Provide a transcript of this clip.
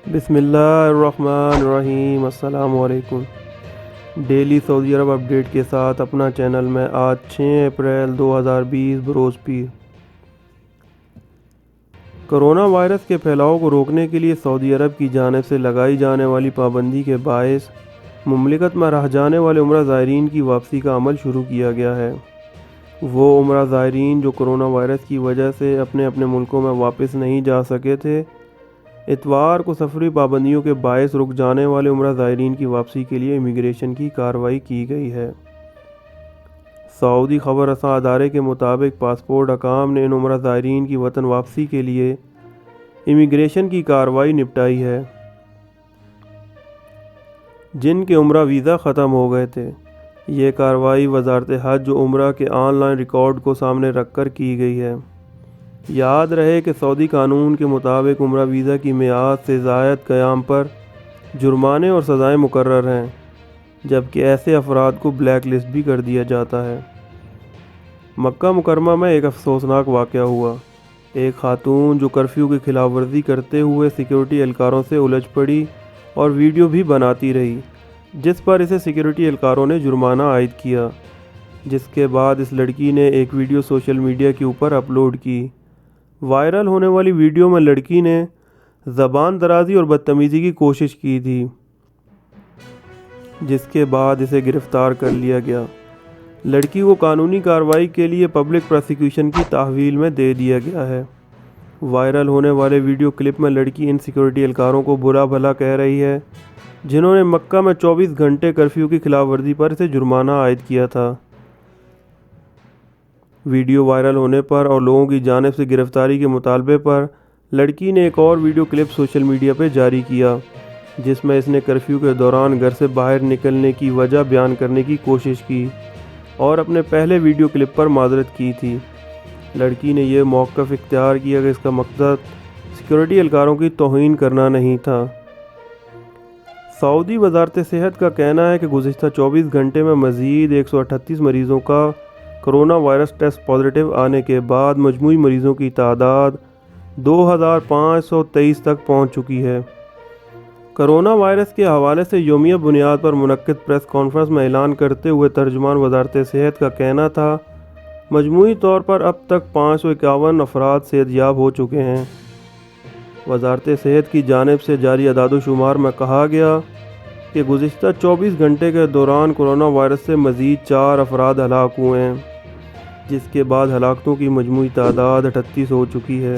بسم اللہ الرحمن الرحیم۔ السلام علیکم۔ ڈیلی سعودی عرب اپڈیٹ کے ساتھ اپنا چینل میں آج 6 اپریل 2020 بروز پیر۔ کرونا وائرس کے پھیلاؤ کو روکنے کے لیے سعودی عرب کی جانب سے لگائی جانے والی پابندی کے باعث مملکت میں رہ جانے والے عمرہ زائرین کی واپسی کا عمل شروع کیا گیا ہے۔ وہ عمرہ زائرین جو کرونا وائرس کی وجہ سے اپنے ملکوں میں واپس نہیں جا سکے تھے، اتوار کو سفری پابندیوں کے باعث رک جانے والے عمرہ زائرین کی واپسی کے لیے امیگریشن کی کارروائی کی گئی ہے۔ سعودی خبر رساں ادارے کے مطابق پاسپورٹ حکام نے ان عمرہ زائرین کی وطن واپسی کے لیے امیگریشن کی کارروائی نپٹائی ہے جن کے عمرہ ویزا ختم ہو گئے تھے۔ یہ کارروائی وزارت حج و عمرہ کے آن لائن ریکارڈ کو سامنے رکھ کر کی گئی ہے۔ یاد رہے کہ سعودی قانون کے مطابق عمرہ ویزا کی میعاد سے زائد قیام پر جرمانے اور سزائیں مقرر ہیں، جبکہ ایسے افراد کو بلیک لسٹ بھی کر دیا جاتا ہے۔ مکہ مکرمہ میں ایک افسوسناک واقعہ ہوا۔ ایک خاتون جو کرفیو کی خلاف ورزی کرتے ہوئے سیکیورٹی اہلکاروں سے الجھ پڑی اور ویڈیو بھی بناتی رہی، جس پر اسے سیکیورٹی اہلکاروں نے جرمانہ عائد کیا، جس کے بعد اس لڑکی نے ایک ویڈیو سوشل میڈیا کے اوپر اپلوڈ کی۔ وائرل ہونے والی ویڈیو میں لڑکی نے زبان درازی اور بدتمیزی کی کوشش کی تھی، جس کے بعد اسے گرفتار کر لیا گیا۔ لڑکی کو قانونی کارروائی کے لیے پبلک پراسیکیوشن کی تحویل میں دے دیا گیا ہے۔ وائرل ہونے والے ویڈیو کلپ میں لڑکی ان سیکیورٹی اہلکاروں کو برا بھلا کہہ رہی ہے جنہوں نے مکہ میں 24 گھنٹے کرفیو کی خلاف ورزی پر اسے جرمانہ عائد کیا تھا۔ ویڈیو وائرل ہونے پر اور لوگوں کی جانب سے گرفتاری کے مطالبے پر لڑکی نے ایک اور ویڈیو کلپ سوشل میڈیا پہ جاری کیا، جس میں اس نے کرفیو کے دوران گھر سے باہر نکلنے کی وجہ بیان کرنے کی کوشش کی اور اپنے پہلے ویڈیو کلپ پر معذرت کی تھی۔ لڑکی نے یہ موقف اختیار کیا کہ اس کا مقصد سیکیورٹی اہلکاروں کی توہین کرنا نہیں تھا۔ سعودی وزارت صحت کا کہنا ہے کہ گزشتہ 24 گھنٹے میں مزید 138 مریضوں کا کرونا وائرس ٹیسٹ پازیٹیو آنے کے بعد مجموعی مریضوں کی تعداد 2523 تک پہنچ چکی ہے۔ کرونا وائرس کے حوالے سے یومیہ بنیاد پر منعقد پریس کانفرنس میں اعلان کرتے ہوئے ترجمان وزارت صحت کا کہنا تھا، مجموعی طور پر اب تک 551 افراد صحت یاب ہو چکے ہیں۔ وزارت صحت کی جانب سے جاری اعداد و شمار میں کہا گیا کہ گزشتہ 24 گھنٹے کے دوران کرونا وائرس سے مزید 4 افراد ہلاک ہوئے ہیں، جس کے بعد ہلاکتوں کی مجموعی تعداد 38 ہو چکی ہے۔